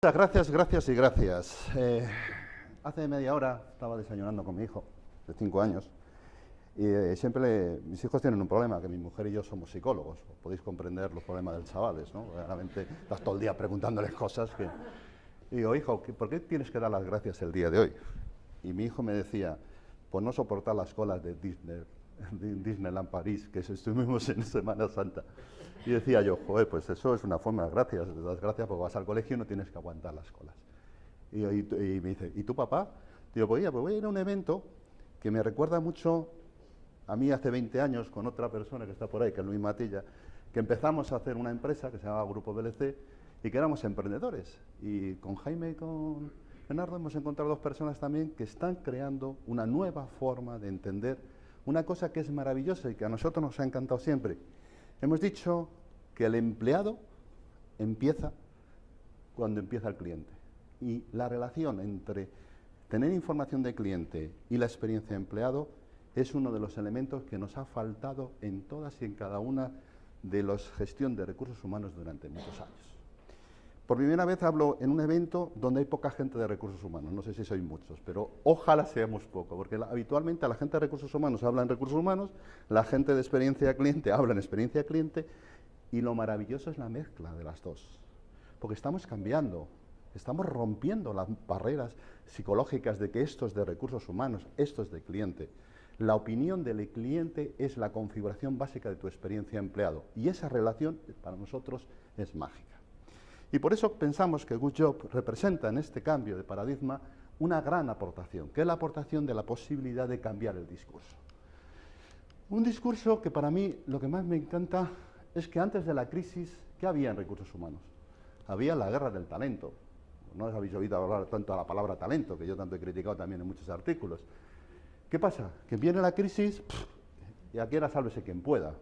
Muchas gracias, gracias y gracias. Hace media hora estaba desayunando con mi hijo, de 5 años, y mis hijos tienen un problema, que mi mujer y yo somos psicólogos. Podéis comprender los problemas de los chavales, ¿no? Realmente estás todo el día preguntándoles cosas que... Y digo, hijo, ¿por qué tienes que dar las gracias el día de hoy? Y mi hijo me decía, pues no soportar las colas de Disneyland París, que estuvimos en Semana Santa. Y decía yo, joder, pues eso es una forma de gracias. Te das gracias porque vas al colegio y no tienes que aguantar las colas. Y me dice, ¿y tú, papá? Digo, pues voy a ir a un evento que me recuerda mucho a mí hace 20 años con otra persona que está por ahí, que es Luis Matilla, que empezamos a hacer una empresa que se llamaba Grupo BLC y que éramos emprendedores. Y con Jaime y con Leonardo hemos encontrado dos personas también que están creando una nueva forma de entender una cosa que es maravillosa y que a nosotros nos ha encantado siempre. Hemos dicho que el empleado empieza cuando empieza el cliente. Y la relación entre tener información de cliente y la experiencia de empleado es uno de los elementos que nos ha faltado en todas y en cada una de las gestión de recursos humanos durante muchos años. Por primera vez hablo en un evento donde hay poca gente de recursos humanos, no sé si sois muchos, pero ojalá seamos poco, porque habitualmente la gente de recursos humanos habla en recursos humanos, la gente de experiencia de cliente habla en experiencia de cliente, y lo maravilloso es la mezcla de las dos, porque estamos cambiando, estamos rompiendo las barreras psicológicas de que esto es de recursos humanos, esto es de cliente. La opinión del cliente es la configuración básica de tu experiencia de empleado, y esa relación para nosotros es mágica. Y por eso pensamos que Good Job representa en este cambio de paradigma una gran aportación, que es la aportación de la posibilidad de cambiar el discurso. Un discurso que para mí lo que más me encanta es que antes de la crisis, ¿qué había en recursos humanos? Había la guerra del talento. No os habéis oído hablar tanto de la palabra talento, que yo tanto he criticado también en muchos artículos. ¿Qué pasa? Que viene la crisis y aquí era sálvese quien pueda.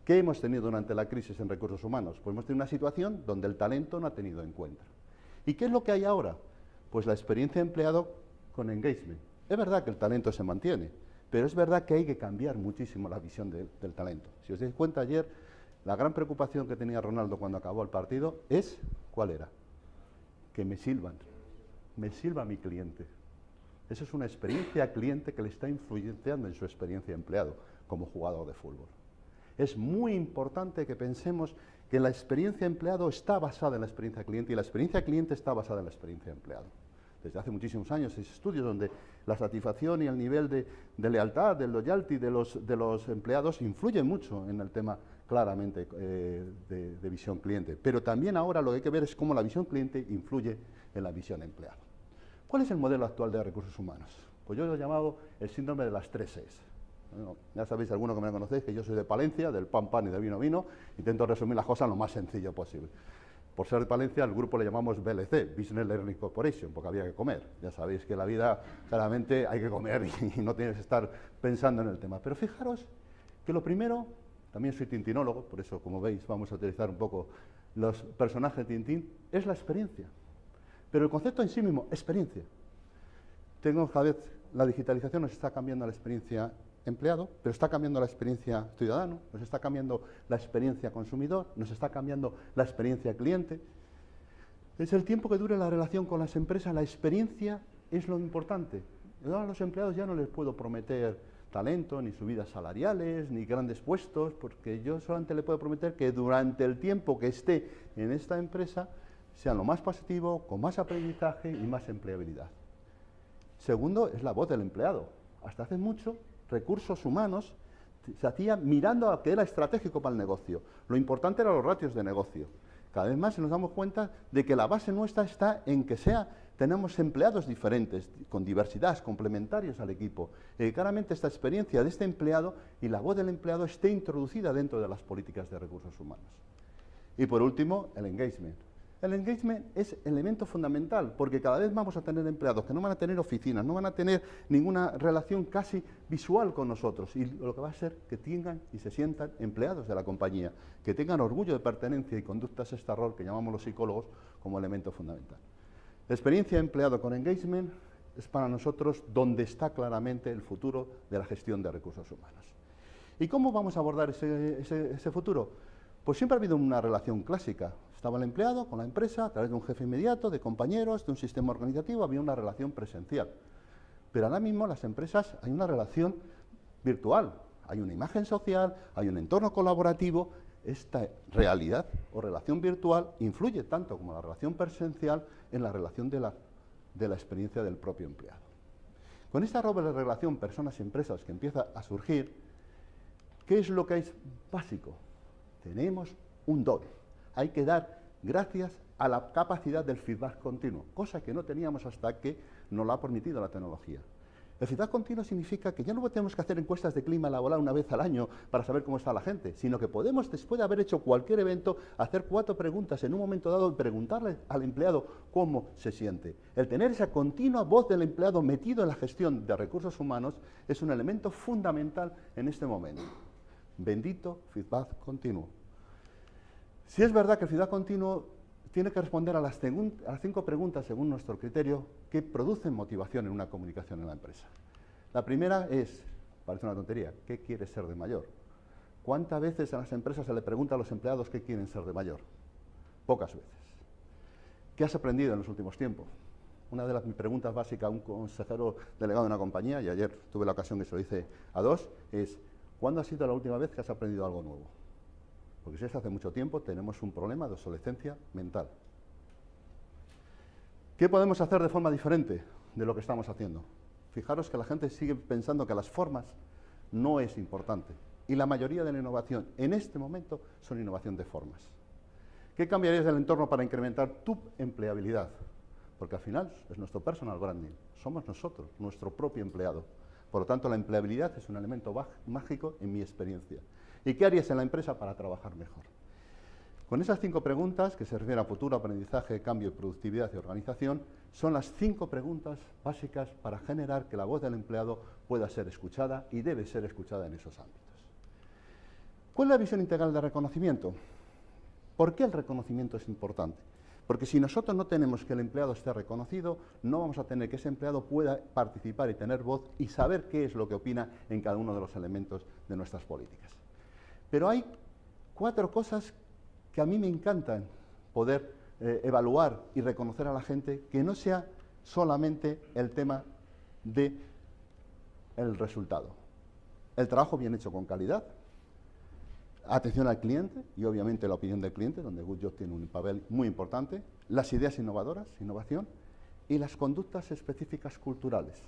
¿Qué hemos tenido durante la crisis en recursos humanos? Pues hemos tenido una situación donde el talento no ha tenido en cuenta. ¿Y qué es lo que hay ahora? Pues la experiencia de empleado con engagement. Es verdad que el talento se mantiene, pero es verdad que hay que cambiar muchísimo la visión del talento. Si os dais cuenta ayer, la gran preocupación que tenía Ronaldo cuando acabó el partido es, ¿cuál era? Que me silba mi cliente. Eso es una experiencia cliente que le está influenciando en su experiencia de empleado como jugador de fútbol. Es muy importante que pensemos que la experiencia de empleado está basada en la experiencia cliente y la experiencia cliente está basada en la experiencia de empleado. Desde hace muchísimos años hay estudios donde la satisfacción y el nivel de lealtad, del loyalty de los empleados influye mucho en el tema claramente de visión cliente. Pero también ahora lo que hay que ver es cómo la visión cliente influye en la visión empleado. ¿Cuál es el modelo actual de recursos humanos? Pues yo lo he llamado el síndrome de las 3 Es. Bueno, ya sabéis, algunos que me conocéis, que yo soy de Palencia, del pan, pan y del vino, vino. Intento resumir las cosas lo más sencillo posible. Por ser de Palencia, al grupo le llamamos BLC, Business Learning Corporation, porque había que comer. Ya sabéis que la vida, claramente, hay que comer y no tienes que estar pensando en el tema. Pero fijaros que lo primero, también soy tintinólogo, por eso, como veis, vamos a utilizar un poco los personajes de Tintín, es la experiencia. Pero el concepto en sí mismo, experiencia. Cada vez la digitalización nos está cambiando la experiencia empleado, pero está cambiando la experiencia ciudadano, nos está cambiando la experiencia consumidor, nos está cambiando la experiencia cliente. Es el tiempo que dure la relación con las empresas, la experiencia es lo importante. Yo a los empleados ya no les puedo prometer talento, ni subidas salariales, ni grandes puestos, porque yo solamente le puedo prometer que durante el tiempo que esté en esta empresa sea lo más positivo, con más aprendizaje y más empleabilidad. Segundo, es la voz del empleado. Hasta hace mucho, recursos humanos se hacía mirando a que era estratégico para el negocio. Lo importante eran los ratios de negocio. Cada vez más nos damos cuenta de que la base nuestra está en que tenemos empleados diferentes, con diversidad, complementarios al equipo. Claramente esta experiencia de este empleado y la voz del empleado esté introducida dentro de las políticas de recursos humanos. Y por último, el engagement. El engagement es elemento fundamental, porque cada vez vamos a tener empleados que no van a tener oficinas, no van a tener ninguna relación casi visual con nosotros, y lo que va a ser que tengan y se sientan empleados de la compañía, que tengan orgullo de pertenencia y conductas este rol que llamamos los psicólogos como elemento fundamental. La experiencia de empleado con engagement es para nosotros donde está claramente el futuro de la gestión de recursos humanos. ¿Y cómo vamos a abordar ese futuro? Pues siempre ha habido una relación clásica. Estaba el empleado con la empresa, a través de un jefe inmediato, de compañeros, de un sistema organizativo, había una relación presencial. Pero ahora mismo las empresas hay una relación virtual, hay una imagen social, hay un entorno colaborativo. Esta realidad o relación virtual influye tanto como la relación presencial en la relación de la experiencia del propio empleado. Con esta doble relación personas y empresas que empieza a surgir, ¿qué es lo que es básico? Tenemos un don. Hay que dar gracias a la capacidad del feedback continuo, cosa que no teníamos hasta que nos lo ha permitido la tecnología. El feedback continuo significa que ya no tenemos que hacer encuestas de clima laboral una vez al año para saber cómo está la gente, sino que podemos, después de haber hecho cualquier evento, hacer 4 preguntas en un momento dado y preguntarle al empleado cómo se siente. El tener esa continua voz del empleado metido en la gestión de recursos humanos es un elemento fundamental en este momento. Bendito feedback continuo. Si es verdad que el feedback continuo tiene que responder a las 5 preguntas, según nuestro criterio, que producen motivación en una comunicación en la empresa. La primera es, parece una tontería, ¿qué quieres ser de mayor? ¿Cuántas veces en las empresas se le pregunta a los empleados qué quieren ser de mayor? Pocas veces. ¿Qué has aprendido en los últimos tiempos? Una de las preguntas básicas a un consejero delegado de una compañía, y ayer tuve la ocasión que se lo hice a 2, es ¿cuándo ha sido la última vez que has aprendido algo nuevo? Porque si es hace mucho tiempo, tenemos un problema de obsolescencia mental. ¿Qué podemos hacer de forma diferente de lo que estamos haciendo? Fijaros que la gente sigue pensando que las formas no es importante. Y la mayoría de la innovación en este momento son innovación de formas. ¿Qué cambiarías del entorno para incrementar tu empleabilidad? Porque al final es nuestro personal branding. Somos nosotros, nuestro propio empleado. Por lo tanto, la empleabilidad es un elemento mágico en mi experiencia. ¿Y qué harías en la empresa para trabajar mejor? Con esas 5 preguntas, que se refieren a futuro, aprendizaje, cambio, productividad y organización, son las 5 preguntas básicas para generar que la voz del empleado pueda ser escuchada y debe ser escuchada en esos ámbitos. ¿Cuál es la visión integral de reconocimiento? ¿Por qué el reconocimiento es importante? Porque si nosotros no tenemos que el empleado esté reconocido, no vamos a tener que ese empleado pueda participar y tener voz y saber qué es lo que opina en cada uno de los elementos de nuestras políticas. Pero hay 4 cosas que a mí me encantan poder evaluar y reconocer a la gente, que no sea solamente el tema del resultado. El trabajo bien hecho con calidad, atención al cliente y obviamente la opinión del cliente, donde Good Job tiene un papel muy importante, las ideas innovadoras, innovación, y las conductas específicas culturales,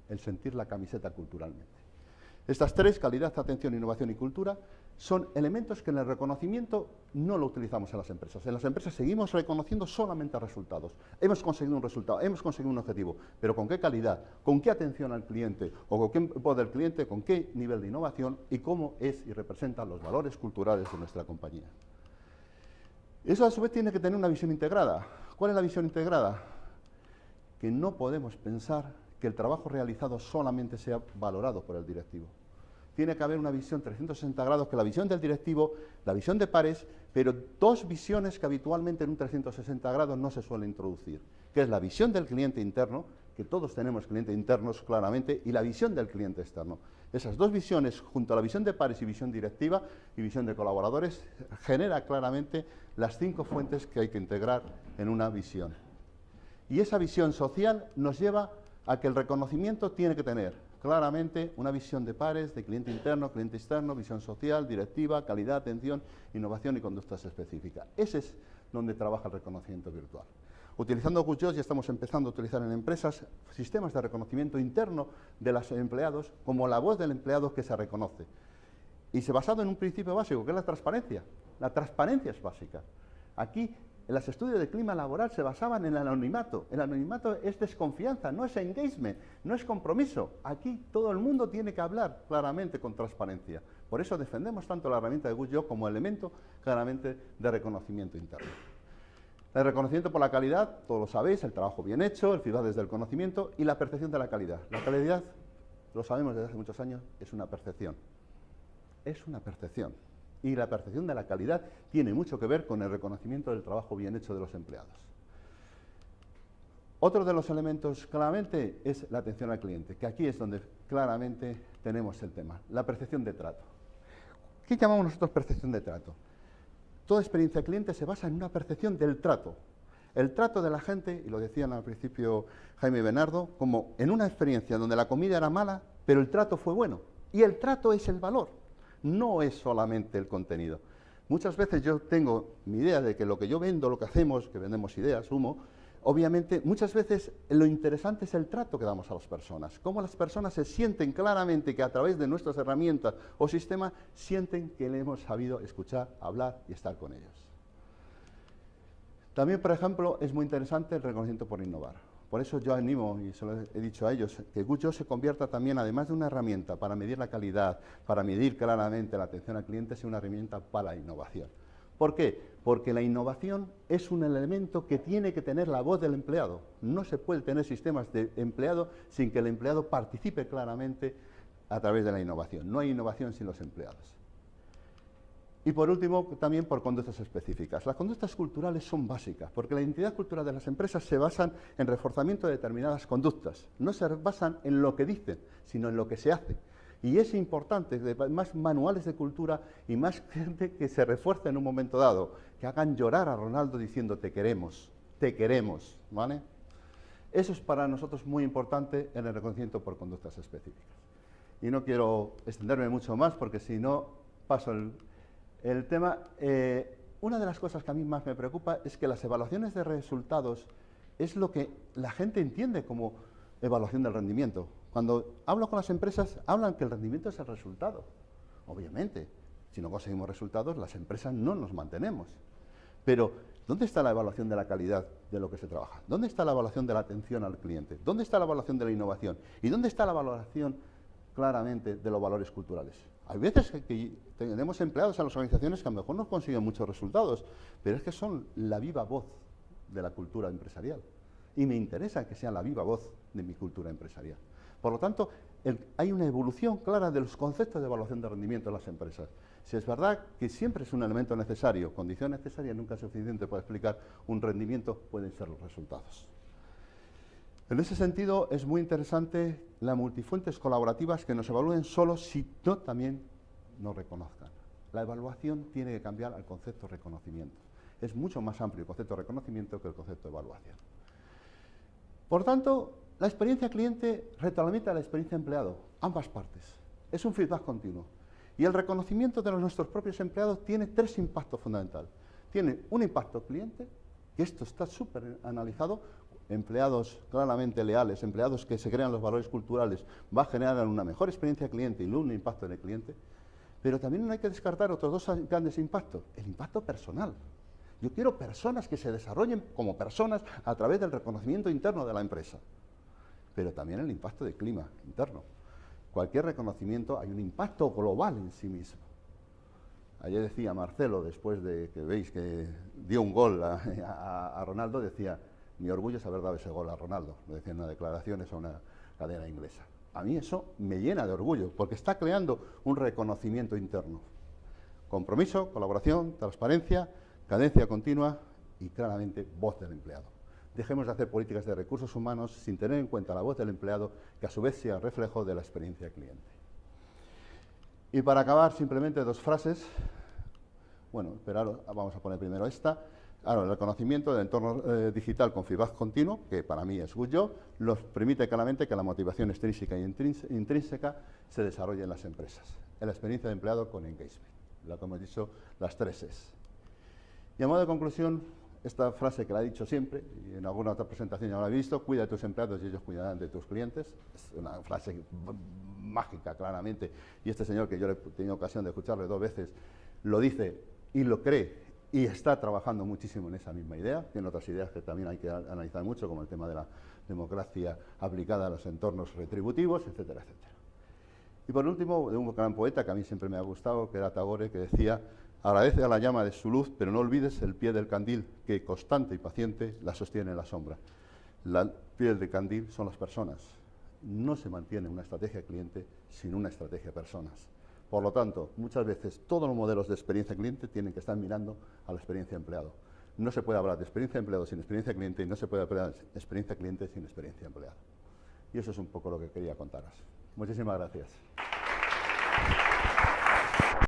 el sentir la camiseta culturalmente. Estas 3, calidad, atención, innovación y cultura, son elementos que en el reconocimiento no lo utilizamos en las empresas. En las empresas seguimos reconociendo solamente resultados. Hemos conseguido un resultado, hemos conseguido un objetivo, pero ¿con qué calidad? ¿Con qué atención al cliente? ¿O con qué voz del cliente? ¿Con qué nivel de innovación? ¿Y cómo es y representa los valores culturales de nuestra compañía? Eso a su vez tiene que tener una visión integrada. ¿Cuál es la visión integrada? Que no podemos pensar que el trabajo realizado solamente sea valorado por el directivo. Tiene que haber una visión 360 grados, que la visión del directivo, la visión de pares, pero 2 visiones que habitualmente en un 360 grados no se suele introducir, que es la visión del cliente interno, que todos tenemos clientes internos claramente, y la visión del cliente externo. Esas 2 visiones, junto a la visión de pares y visión directiva y visión de colaboradores, genera claramente las 5 fuentes que hay que integrar en una visión. Y esa visión social nos lleva a que el reconocimiento tiene que tener claramente una visión de pares, de cliente interno, cliente externo, visión social, directiva, calidad, atención, innovación y conductas específicas. Ese es donde trabaja el reconocimiento virtual. Utilizando Good Job, ya estamos empezando a utilizar en empresas sistemas de reconocimiento interno de los empleados como la voz del empleado que se reconoce. Y se basado en un principio básico, que es la transparencia. La transparencia es básica. Aquí, en los estudios de clima laboral se basaban en el anonimato. El anonimato es desconfianza, no es engagement, no es compromiso. Aquí todo el mundo tiene que hablar claramente con transparencia. Por eso defendemos tanto la herramienta de Good Job como elemento claramente de reconocimiento interno. El reconocimiento por la calidad, todos lo sabéis, el trabajo bien hecho, el feedback desde el conocimiento y la percepción de la calidad. La calidad, lo sabemos desde hace muchos años, es una percepción. Es una percepción. Y la percepción de la calidad tiene mucho que ver con el reconocimiento del trabajo bien hecho de los empleados. Otro de los elementos claramente es la atención al cliente, que aquí es donde claramente tenemos el tema, la percepción de trato. ¿Qué llamamos nosotros percepción de trato? toda experiencia cliente se basa en una percepción del trato. El trato de la gente, y lo decían al principio Jaime y Bernardo, como en una experiencia donde la comida era mala, pero el trato fue bueno. Y el trato es el valor, no es solamente el contenido. Muchas veces yo tengo mi idea de que lo que yo vendo, lo que hacemos, que vendemos ideas, humo, obviamente muchas veces lo interesante es el trato que damos a las personas, cómo las personas se sienten claramente que a través de nuestras herramientas o sistemas sienten que le hemos sabido escuchar, hablar y estar con ellos. También, por ejemplo, es muy interesante el reconocimiento por innovar. Por eso yo animo, y se lo he dicho a ellos, que Good Job se convierta también, además de una herramienta para medir la calidad, para medir claramente la atención al cliente, sea una herramienta para la innovación. ¿Por qué? Porque la innovación es un elemento que tiene que tener la voz del empleado. No se puede tener sistemas de empleado sin que el empleado participe claramente a través de la innovación. No hay innovación sin los empleados. Y por último, también por conductas específicas. Las conductas culturales son básicas, porque la identidad cultural de las empresas se basan en reforzamiento de determinadas conductas. No se basan en lo que dicen, sino en lo que se hace. Y es importante, más manuales de cultura y más gente que se refuerce en un momento dado, que hagan llorar a Ronaldo diciendo te queremos, ¿vale? Eso es para nosotros muy importante en el reconocimiento por conductas específicas. Y no quiero extenderme mucho más, porque si no paso el tema. Una de las cosas que a mí más me preocupa es que las evaluaciones de resultados es lo que la gente entiende como evaluación del rendimiento. Cuando hablo con las empresas, hablan que el rendimiento es el resultado. Obviamente, si no conseguimos resultados, las empresas no nos mantenemos. Pero, ¿dónde está la evaluación de la calidad de lo que se trabaja? ¿Dónde está la evaluación de la atención al cliente? ¿Dónde está la evaluación de la innovación? ¿Y dónde está la valoración claramente de los valores culturales? Hay veces que tenemos empleados en las organizaciones que a lo mejor no consiguen muchos resultados, pero es que son la viva voz de la cultura empresarial. Y me interesa que sean la viva voz de mi cultura empresarial. Por lo tanto, hay una evolución clara de los conceptos de evaluación de rendimiento en las empresas. Si es verdad que siempre es un elemento necesario, condición necesaria, nunca es suficiente para explicar un rendimiento, pueden ser los resultados. En ese sentido, es muy interesante las multifuentes colaborativas que nos evalúen solo si no también nos reconozcan. La evaluación tiene que cambiar al concepto de reconocimiento. Es mucho más amplio el concepto de reconocimiento que el concepto de evaluación. Por tanto, la experiencia cliente retroalimenta la experiencia empleado, ambas partes. Es un feedback continuo. Y el reconocimiento de nuestros propios empleados tiene tres impactos fundamentales. Tiene un impacto cliente, que esto está súper analizado. Empleados claramente leales, empleados que se crean los valores culturales, va a generar una mejor experiencia cliente y un impacto en el cliente. Pero también no hay que descartar otros dos grandes impactos. El impacto personal. Yo quiero personas que se desarrollen como personas a través del reconocimiento interno de la empresa. Pero también el impacto de clima interno. Cualquier reconocimiento hay un impacto global en sí mismo. Ayer decía Marcelo, después de que veis que dio un gol a Ronaldo, decía: mi orgullo es haber dado ese gol a Ronaldo. Lo decía en una declaración a una cadena inglesa. A mí eso me llena de orgullo, porque está creando un reconocimiento interno. Compromiso, colaboración, transparencia, cadencia continua y claramente voz del empleado. Dejemos de hacer políticas de recursos humanos sin tener en cuenta la voz del empleado, que a su vez sea reflejo de la experiencia cliente. Y para acabar, simplemente dos frases. Bueno, pero vamos a poner primero esta. Ahora, el reconocimiento del entorno digital con feedback continuo, que para mí es Good Job, nos permite claramente que la motivación extrínseca y intrínseca se desarrolle en las empresas. En la experiencia de empleado con engagement, lo que hemos dicho, las 3 Es. Y a modo de conclusión, esta frase que la he dicho siempre, y en alguna otra presentación ya la he visto: cuida de tus empleados y ellos cuidarán de tus clientes. Es una frase mágica, claramente, y este señor, que yo he tenido ocasión de escucharle 2 veces, lo dice y lo cree, y está trabajando muchísimo en esa misma idea. Tiene otras ideas que también hay que analizar mucho, como el tema de la democracia aplicada a los entornos retributivos, etcétera, etcétera. Y por último, de un gran poeta que a mí siempre me ha gustado, que era Tagore, que decía: agradece a la llama de su luz, pero no olvides el pie del candil, que constante y paciente la sostiene en la sombra. La piel del candil son las personas. No se mantiene una estrategia cliente sin una estrategia personas. Por lo tanto, muchas veces todos los modelos de experiencia cliente tienen que estar mirando a la experiencia empleado. No se puede hablar de experiencia empleado sin experiencia cliente, y no se puede hablar de experiencia cliente sin experiencia empleado. Y eso es un poco lo que quería contaros. Muchísimas gracias.